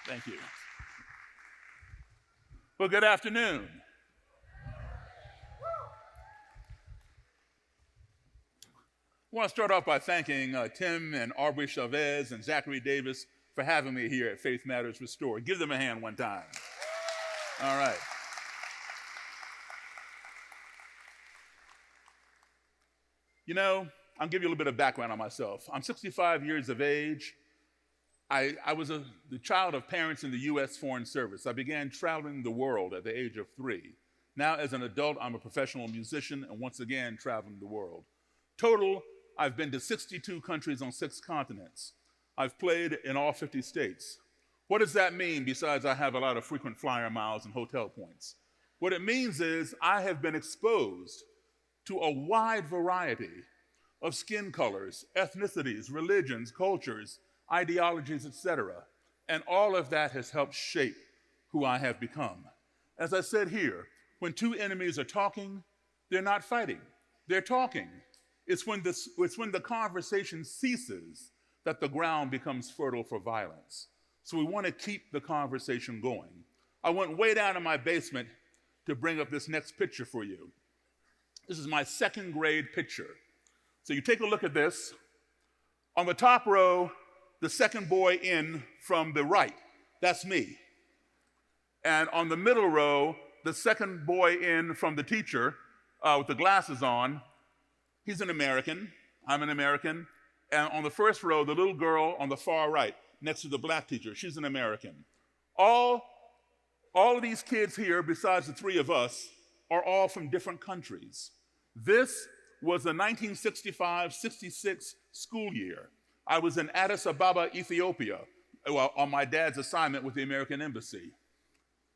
Thank you. Well, good afternoon. I want to start off by thanking Tim and Aubrey Chavez and Zachary Davis for having me here at Faith Matters Restored. Give them a hand one time. All right. You know, I'll give you a little bit of background on myself. I'm 65 years of age. I was the child of parents in the U.S. Foreign Service. I began traveling the world at the age of 3. Now, as an adult, I'm a professional musician and once again traveling the world. Total, I've been to 62 countries on 6 continents. I've played in all 50 states. What does that mean besides I have a lot of frequent flyer miles and hotel points? What it means is I have been exposed to a wide variety of skin colors, ethnicities, religions, cultures, ideologies, etc. And all of that has helped shape who I have become. As I said here, when two enemies are talking, they're not fighting, they're talking. It's when the conversation ceases that the ground becomes fertile for violence. So we want to keep the conversation going. I went way down in my basement to bring up this next picture for you. This is my 2nd grade picture. So you take a look at this. On the top row, the second boy in from the right, that's me. And on the middle row, the second boy in from the teacher with the glasses on, he's an American, I'm an American. And on the first row, the little girl on the far right, next to the black teacher, she's an American. All of these kids here, besides the 3 of us, are all from different countries. This was the 1965-66 school year. I was in Addis Ababa, Ethiopia, on my dad's assignment with the American Embassy.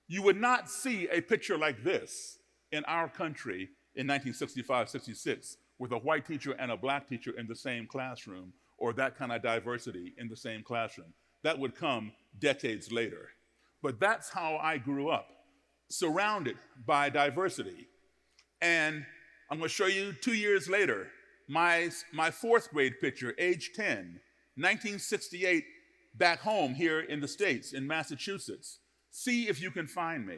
You would not see a picture like this in our country in 1965-66 with a white teacher and a black teacher in the same classroom, or that kind of diversity in the same classroom. That would come decades later. But that's how I grew up, surrounded by diversity. And I'm going to show you 2 years later, my 4th grade picture, age 10, 1968, back home here in the States, in Massachusetts. See if you can find me.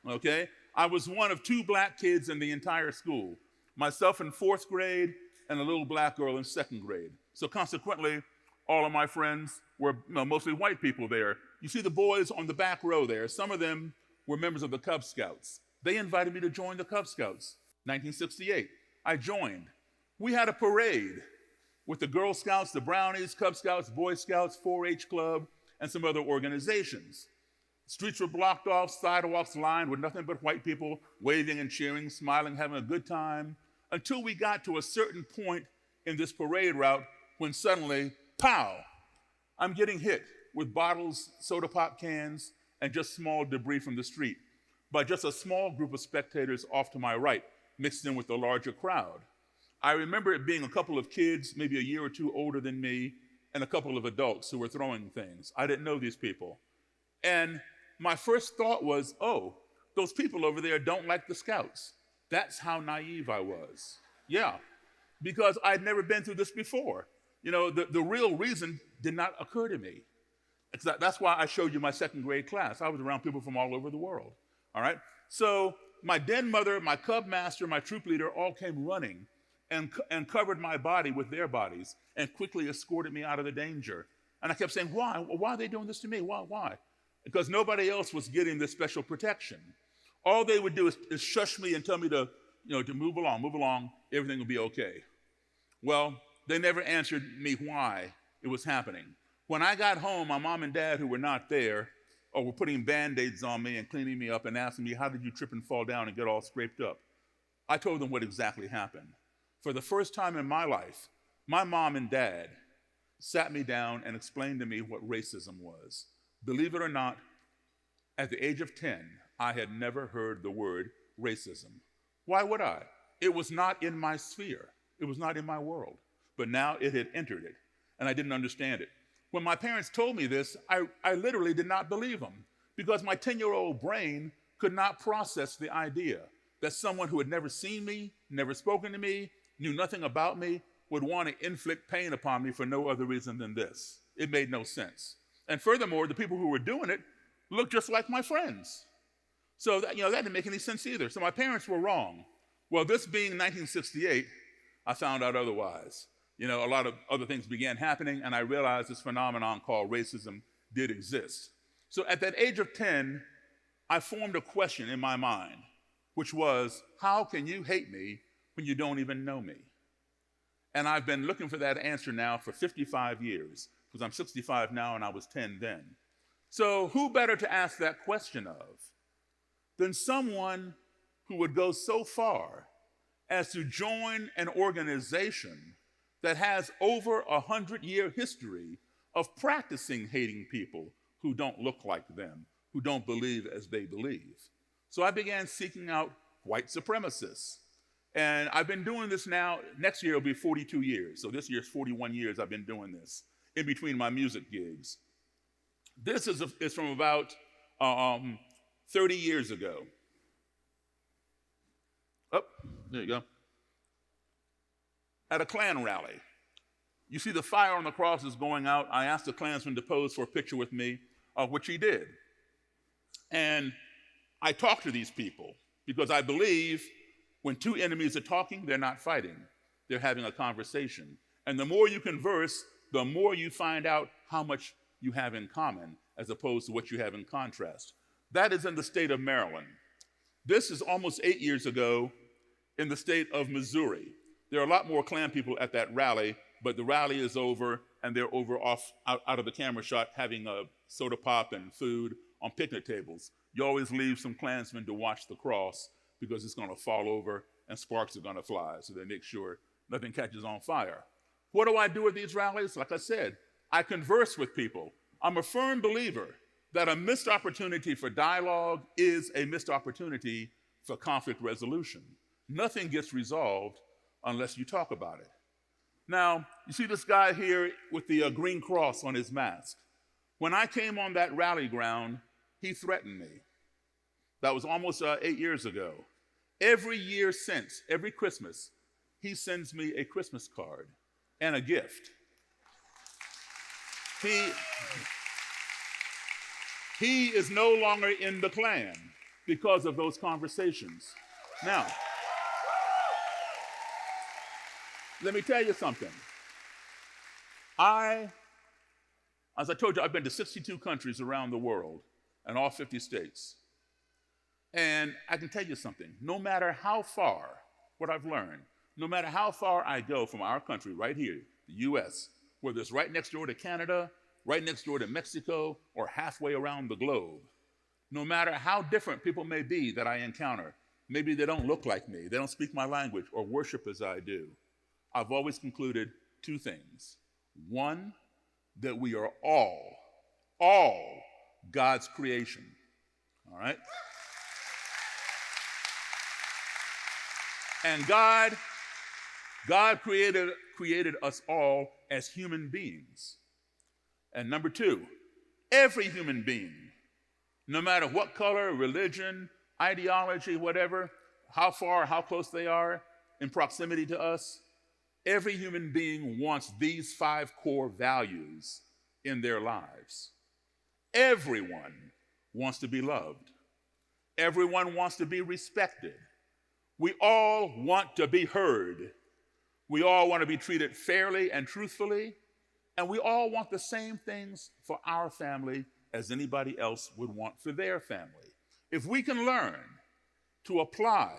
Okay? I was one of 2 black kids in the entire school, myself in 4th grade and a little black girl in 2nd grade. So consequently, all of my friends were mostly white people there. You see the boys on the back row there. Some of them were members of the Cub Scouts. They invited me to join the Cub Scouts, 1968. I joined. We had a parade with the Girl Scouts, the Brownies, Cub Scouts, Boy Scouts, 4-H Club, and some other organizations. Streets were blocked off, sidewalks lined with nothing but white people waving and cheering, smiling, having a good time, until we got to a certain point in this parade route when suddenly, pow, I'm getting hit with bottles, soda pop cans, and just small debris from the street by just a small group of spectators off to my right, mixed in with the larger crowd. I remember it being a couple of kids, maybe a year or 2 older than me, and a couple of adults who were throwing things. I didn't know these people. And my first thought was, oh, those people over there don't like the Scouts. That's how naive I was. Yeah, because I'd never been through this before. You know, the real reason did not occur to me. That's why I showed you my 2nd grade class. I was around people from all over the world, all right? So my den mother, my cub master, my troop leader all came running and covered my body with their bodies and quickly escorted me out of the danger. And I kept saying, why? Why are they doing this to me? Why? Because nobody else was getting this special protection. All they would do is shush me and tell me to move along, everything will be okay. Well, they never answered me why it was happening. When I got home, my mom and dad, who were not there, were putting Band-Aids on me and cleaning me up and asking me, how did you trip and fall down and get all scraped up? I told them what exactly happened. For the first time in my life, my mom and dad sat me down and explained to me what racism was. Believe it or not, at the age of 10, I had never heard the word racism. Why would I? It was not in my sphere. It was not in my world. But now it had entered it, and I didn't understand it. When my parents told me this, I literally did not believe them, because my 10-year-old brain could not process the idea that someone who had never seen me, never spoken to me, knew nothing about me, would want to inflict pain upon me for no other reason than this. It made no sense. And furthermore, the people who were doing it looked just like my friends. So that didn't make any sense either. So my parents were wrong. Well, this being 1968, I found out otherwise. A lot of other things began happening, and I realized this phenomenon called racism did exist. So at that age of 10, I formed a question in my mind, which was, how can you hate me when you don't even know me? And I've been looking for that answer now for 55 years, because I'm 65 now and I was 10 then. So who better to ask that question of than someone who would go so far as to join an organization that has over 100-year history of practicing hating people who don't look like them, who don't believe as they believe. So I began seeking out white supremacists. And I've been doing this now. Next year will be 42 years. So this year's 41 years I've been doing this in between my music gigs. This is from about 30 years ago. Oh, there you go. At a Klan rally. You see the fire on the cross is going out. I asked the Klansman to pose for a picture with me, which he did. And I talked to these people because I believe when two enemies are talking, they're not fighting. They're having a conversation. And the more you converse, the more you find out how much you have in common as opposed to what you have in contrast. That is in the state of Maryland. This is almost 8 years ago in the state of Missouri. There are a lot more Klan people at that rally, but the rally is over and they're over out of the camera shot having a soda pop and food on picnic tables. You always leave some Klansmen to watch the cross because it's going to fall over and sparks are going to fly, so they make sure nothing catches on fire. What do I do at these rallies? Like I said, I converse with people. I'm a firm believer that a missed opportunity for dialogue is a missed opportunity for conflict resolution. Nothing gets resolved unless you talk about it. Now, you see this guy here with the green cross on his mask. When I came on that rally ground, he threatened me. That was almost 8 years ago. Every year since, every Christmas, he sends me a Christmas card and a gift. He is no longer in the Klan because of those conversations. Now, let me tell you something. As I told you, I've been to 62 countries around the world and all 50 states. And I can tell you something. No matter how far, what I've learned, no matter how far I go from our country right here, the US, whether it's right next door to Canada, right next door to Mexico, or halfway around the globe, no matter how different people may be that I encounter, maybe they don't look like me, they don't speak my language, or worship as I do, I've always concluded two things. One, that we are all God's creation, all right? And God created us all as human beings. And number two, every human being, no matter what color, religion, ideology, whatever, how far, how close they are in proximity to us, every human being wants these 5 core values in their lives. Everyone wants to be loved. Everyone wants to be respected. We all want to be heard. We all want to be treated fairly and truthfully. And we all want the same things for our family as anybody else would want for their family. If we can learn to apply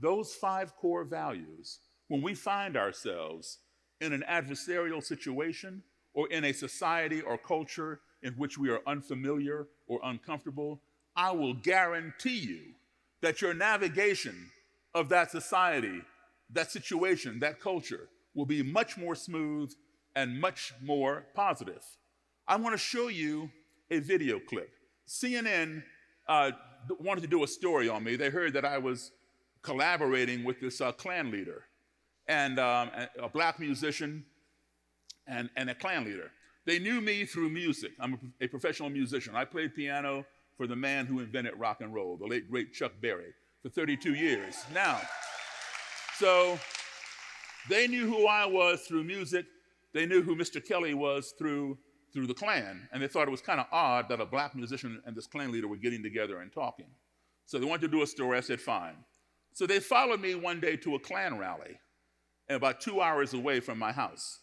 those 5 core values when we find ourselves in an adversarial situation or in a society or culture in which we are unfamiliar or uncomfortable, I will guarantee you that your navigation of that society, that situation, that culture will be much more smooth and much more positive. I want to show you a video clip. CNN wanted to do a story on me. They heard that I was collaborating with this Klan leader and a black musician and a Klan leader. They knew me through music. I'm a professional musician. I played piano for the man who invented rock and roll, the late, great Chuck Berry, for 32 years. Now, so they knew who I was through music. They knew who Mr. Kelly was through through the Klan, and they thought it was kind of odd that a black musician and this Klan leader were getting together and talking. So they wanted to do a story. I said, fine. So they followed me one day to a Klan rally, about 2 hours away from my house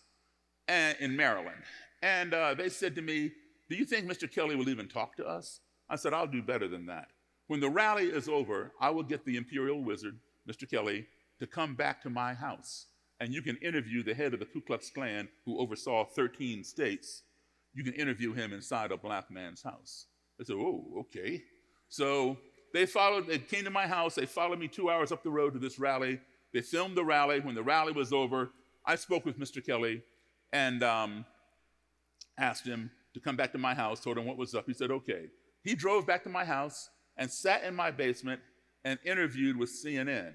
in Maryland. And they said to me, do you think Mr. Kelly will even talk to us? I said, I'll do better than that. When the rally is over, I will get the Imperial Wizard, Mr. Kelly, to come back to my house. And you can interview the head of the Ku Klux Klan, who oversaw 13 states. You can interview him inside a black man's house. They said, oh, okay. So they came to my house. They followed me 2 hours up the road to this rally. They filmed the rally. When the rally was over, I spoke with Mr. Kelly and asked him to come back to my house, told him what was up. He said, okay. He drove back to my house and sat in my basement and interviewed with CNN.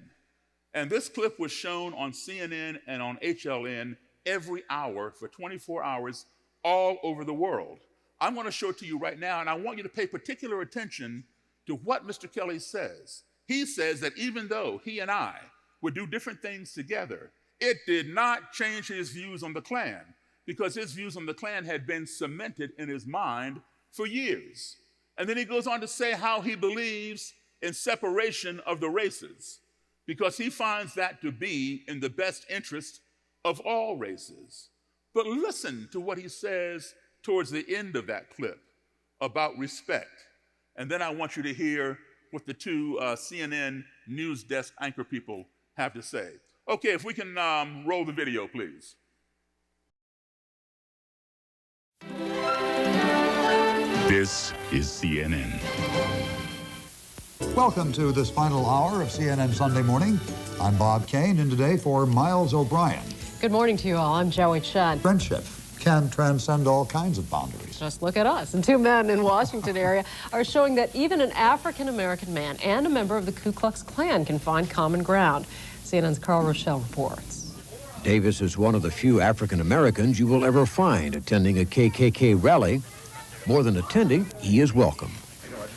And this clip was shown on CNN and on HLN every hour for 24 hours all over the world. I'm going to show it to you right now, and I want you to pay particular attention to what Mr. Kelly says. He says that even though he and I would do different things together, it did not change his views on the Klan, because his views on the Klan had been cemented in his mind for years. And then he goes on to say how he believes in separation of the races, because he finds that to be in the best interest of all races. But listen to what he says towards the end of that clip about respect. And then I want you to hear what the two CNN news desk anchor people have to say. Okay, if we can roll the video, please. This is CNN. Welcome to this final hour of CNN Sunday Morning. I'm Bob Kane, and today for Miles O'Brien. Good morning to you all. I'm Joey Chen. Friendship can transcend all kinds of boundaries. Just look at us. And two men in Washington area are showing that even an African-American man and a member of the Ku Klux Klan can find common ground. CNN's Carl Rochelle reports. Davis is one of the few African-Americans you will ever find attending a KKK rally. More than attending, he is welcome.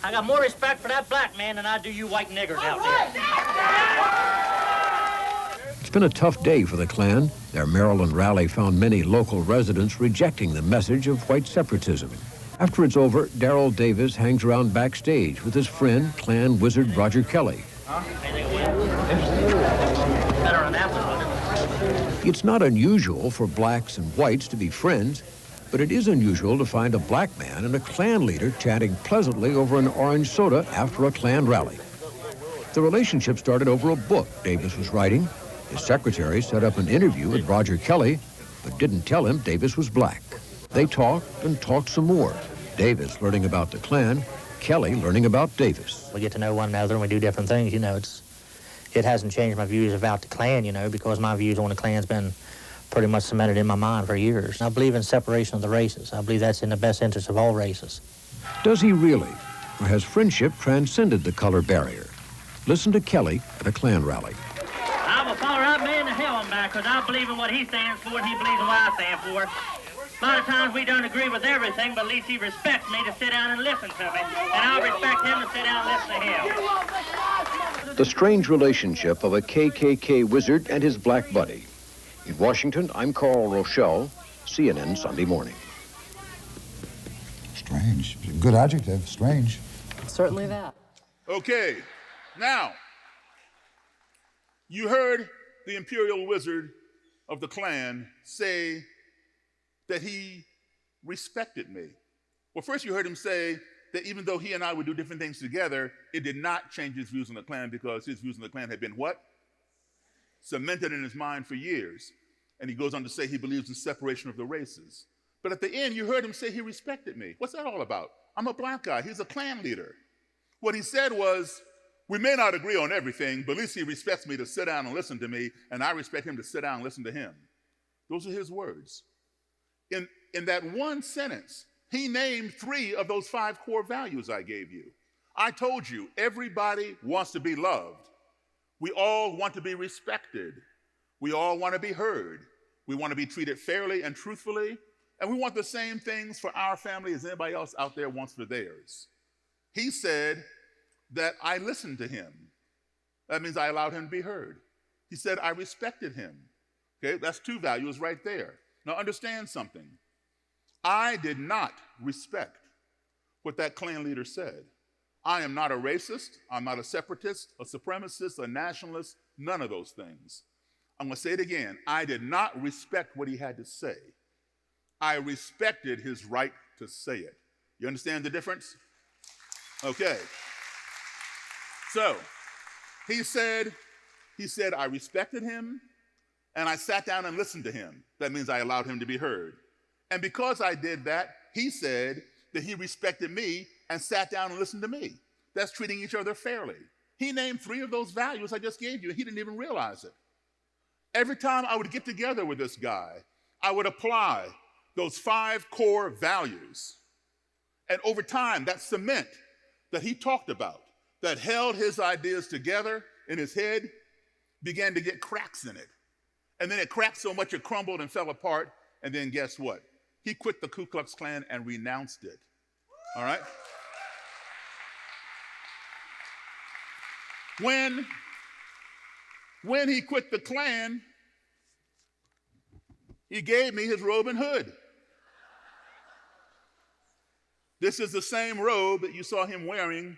I got more respect for that black man than I do you white niggers out there. It's been a tough day for the Klan. Their Maryland rally found many local residents rejecting the message of white separatism. After it's over, Daryl Davis hangs around backstage with his friend, Klan wizard Roger Kelly. It's not unusual for blacks and whites to be friends, but it is unusual to find a black man and a Klan leader chatting pleasantly over an orange soda after a Klan rally. The relationship started over a book Davis was writing. His secretary set up an interview with Roger Kelly, but didn't tell him Davis was black. They talked and talked some more. Davis learning about the Klan, Kelly learning about Davis. We get to know one another and we do different things, you know. It hasn't changed my views about the Klan, you know, because my views on the Klan's been pretty much cemented in my mind for years. I believe in separation of the races. I believe that's in the best interest of all races. Does he really? Or has friendship transcended the color barrier? Listen to Kelly at a Klan rally. I will follow that man to hell and back because I believe in what he stands for and he believes in what I stand for. A lot of times we don't agree with everything, but at least he respects me to sit down and listen to me. And I'll respect him to sit down and listen to him. The strange relationship of a KKK wizard and his black buddy. In Washington, I'm Carl Rochelle, CNN Sunday Morning. Strange. Good adjective, strange. Certainly that. Okay, now, you heard the Imperial Wizard of the Klan say that he respected me. Well, first you heard him say that even though he and I would do different things together, it did not change his views on the Klan because his views on the Klan had been what? Cemented in his mind for years. And he goes on to say he believes in separation of the races. But at the end, you heard him say he respected me. What's that all about? I'm a black guy. He's a Klan leader. What he said was, we may not agree on everything, but at least he respects me to sit down and listen to me, and I respect him to sit down and listen to him. Those are his words. In that one sentence, he named 3 of those 5 core values I gave you. I told you, everybody wants to be loved. We all want to be respected. We all want to be heard. We want to be treated fairly and truthfully, and we want the same things for our family as anybody else out there wants for theirs. He said that I listened to him. That means I allowed him to be heard. He said I respected him. Okay, that's 2 values right there. Now understand something. I did not respect what that Klan leader said. I am not a racist. I'm not a separatist, a supremacist, a nationalist, none of those things. I'm going to say it again. I did not respect what he had to say. I respected his right to say it. You understand the difference? Okay. So he said, I respected him and I sat down and listened to him. That means I allowed him to be heard. And because I did that, he said that he respected me and sat down and listened to me. That's treating each other fairly. He named 3 of those values I just gave you, and he didn't even realize it. Every time I would get together with this guy, I would apply those 5 core values. And over time, that cement that he talked about, that held his ideas together in his head, began to get cracks in it. And then it cracked so much it crumbled and fell apart. And then guess what? He quit the Ku Klux Klan and renounced it. All right? When he quit the Klan, he gave me his robe and hood. This is the same robe that you saw him wearing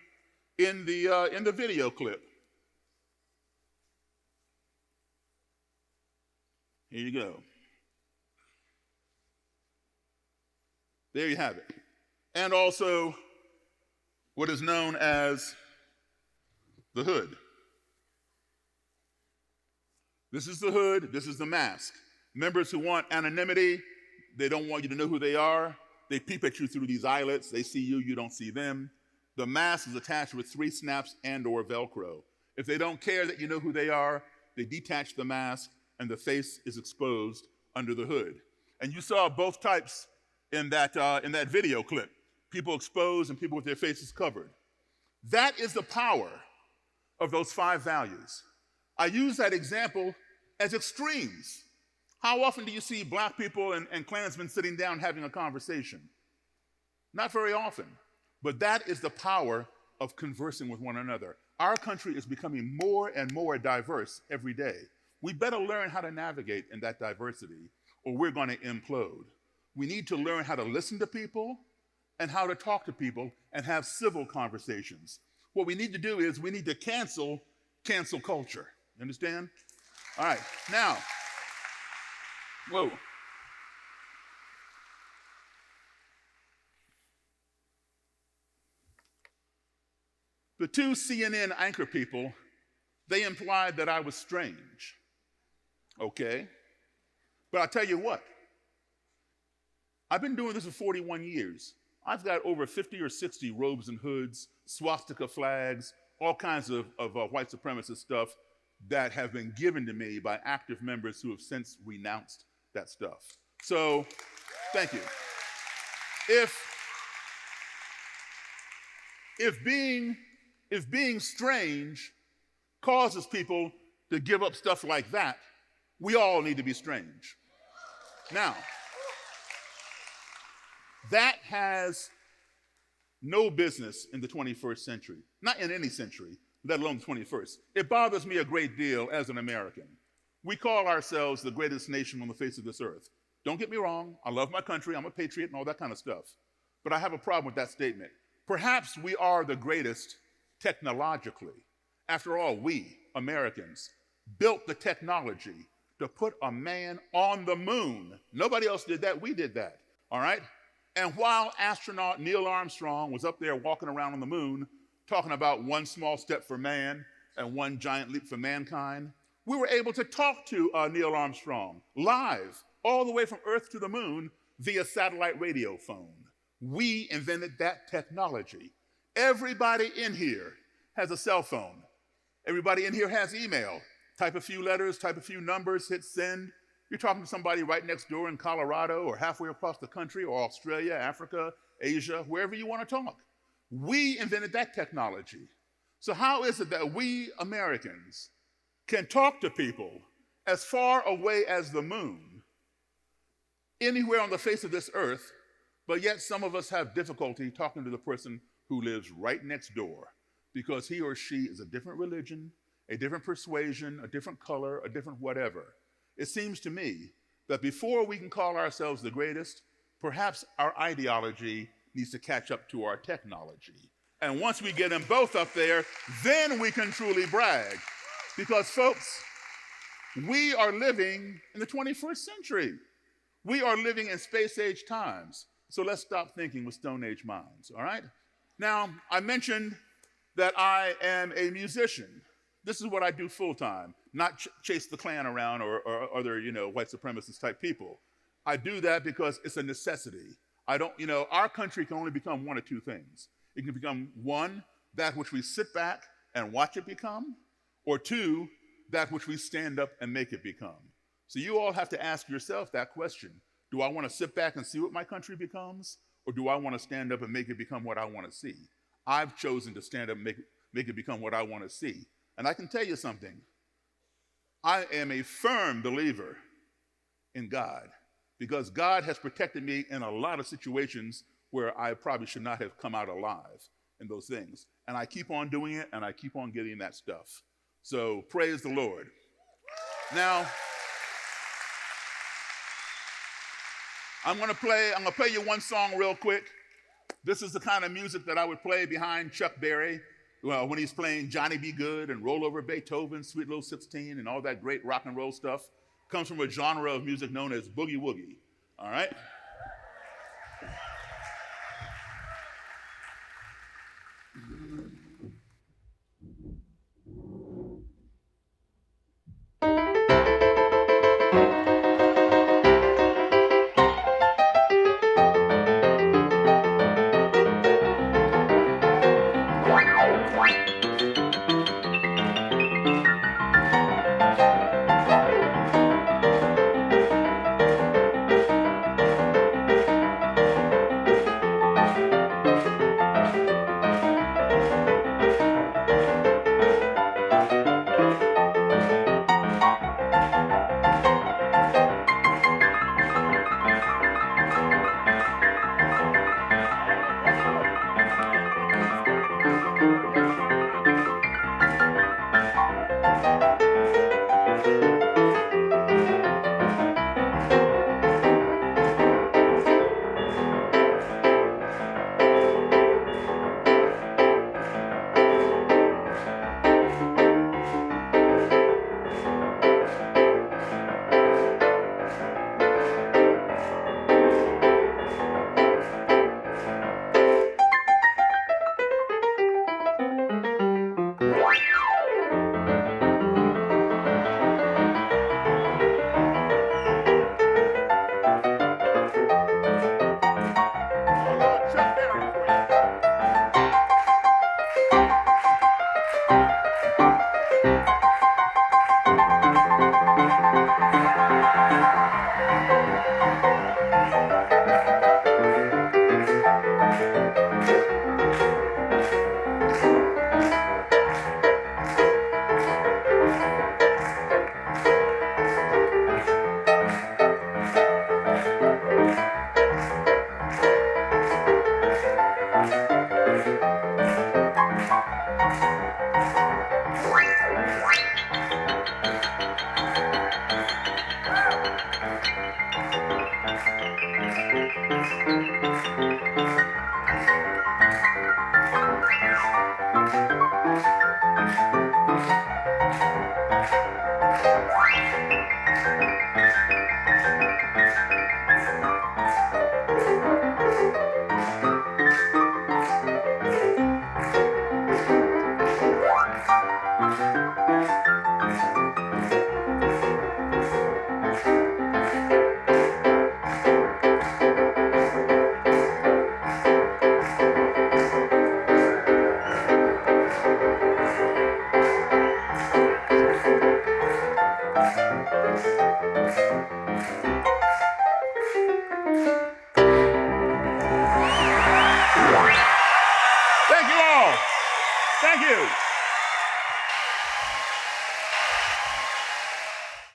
in the video clip. Here you go. There you have it. And also what is known as the hood. This is the hood, this is the mask. Members who want anonymity, they don't want you to know who they are. They peep at you through these eyelets. They see you, you don't see them. The mask is attached with 3 snaps and or Velcro. If they don't care that you know who they are, they detach the mask and the face is exposed under the hood. And you saw both types in that video clip. People exposed and people with their faces covered. That is the power of those 5 values. I use that example as extremes. How often do you see black people and Klansmen sitting down having a conversation? Not very often, but that is the power of conversing with one another. Our country is becoming more and more diverse every day. We better learn how to navigate in that diversity or we're going to implode. We need to learn how to listen to people and how to talk to people and have civil conversations. What we need to do is we need to cancel culture. Understand? All right, now, whoa. The 2 CNN anchor people, they implied that I was strange. Okay? But I'll tell you what, I've been doing this for 41 years. I've got over 50 or 60 robes and hoods, swastika flags, all kinds of white supremacist stuff that have been given to me by active members who have since renounced that stuff. So, thank you. If being strange causes people to give up stuff like that, we all need to be strange. Now, that has no business in the 21st century, not in any century, let alone the 21st. It bothers me a great deal as an American. We call ourselves the greatest nation on the face of this earth. Don't get me wrong, I love my country, I'm a patriot and all that kind of stuff. But I have a problem with that statement. Perhaps we are the greatest technologically. After all, we, Americans, built the technology to put a man on the moon. Nobody else did that, we did that, all right? And while astronaut Neil Armstrong was up there walking around on the moon, talking about 1 small step for man and 1 giant leap for mankind, we were able to talk to Neil Armstrong live, all the way from Earth to the moon via satellite radio phone. We invented that technology. Everybody in here has a cell phone. Everybody in here has email. Type a few letters, type a few numbers, hit send. You're talking to somebody right next door in Colorado or halfway across the country or Australia, Africa, Asia, wherever you want to talk. We invented that technology. So how is it that we Americans can talk to people as far away as the moon, anywhere on the face of this earth, but yet some of us have difficulty talking to the person who lives right next door because he or she is a different religion, a different persuasion, a different color, a different whatever. It seems to me that before we can call ourselves the greatest, perhaps our ideology needs to catch up to our technology. And once we get them both up there, then we can truly brag. Because folks, we are living in the 21st century. We are living in space-age times. So let's stop thinking with Stone Age minds, all right? Now, I mentioned that I am a musician. This is what I do full-time, not chase the Klan around or other, white supremacist type people. I do that because it's a necessity. Our country can only become one of two things. It can become one, that which we sit back and watch it become, or two, that which we stand up and make it become. So you all have to ask yourself that question. Do I want to sit back and see what my country becomes, or do I want to stand up and make it become what I want to see? I've chosen to stand up and make it become what I want to see. And I can tell you something. I am a firm believer in God, because God has protected me in a lot of situations where I probably should not have come out alive in those things. And I keep on doing it, and I keep on getting that stuff. So praise the Lord. Now, I'm gonna play you one song real quick. This is the kind of music that I would play behind Chuck Berry when he's playing Johnny B. Good and Roll Over Beethoven, Sweet Little 16, and all that great rock and roll stuff. Comes from a genre of music known as boogie woogie, all right?